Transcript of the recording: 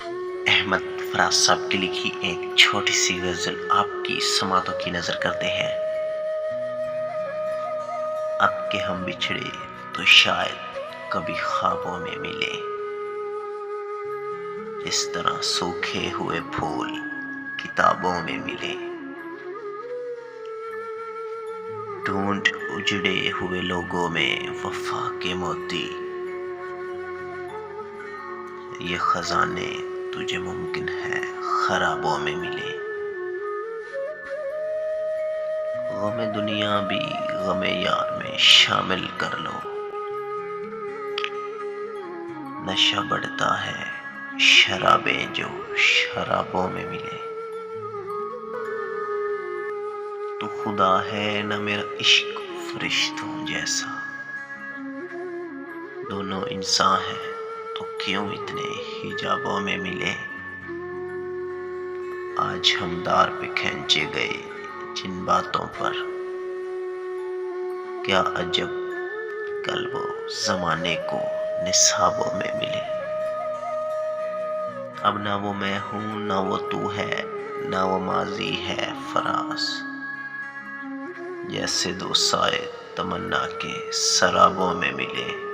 احمد فراز صاحب کی لکھی ایک چھوٹی سی غزل آپ کی سماعتوں کی نظر کرتے ہیں۔ اب کہ ہم بچھڑے تو شاید کبھی خوابوں میں ملے، جس طرح سوکھے ہوئے پھول کتابوں میں ملے۔ ڈھونڈ اجڑے ہوئے لوگوں میں وفا کے موتی، یہ خزانے تجھے ممکن ہے خرابوں میں ملے۔ غم دنیا بھی غم یار میں شامل کر لو، نشہ بڑھتا ہے شرابیں جو شرابوں میں ملے۔ تو خدا ہے نہ میرا عشق فرشتوں جیسا، دونوں انسان ہیں تو کیوں اتنے حجابوں میں ملے۔ آج ہم دار پہ کھینچے گئے جن باتوں پر، کیا عجب کل وہ زمانے کو نصابوں میں ملے۔ اب نہ وہ میں ہوں نہ وہ تو ہے، نہ وہ ماضی ہے فراز، جیسے دو سائے تمنا کے سرابوں میں ملے۔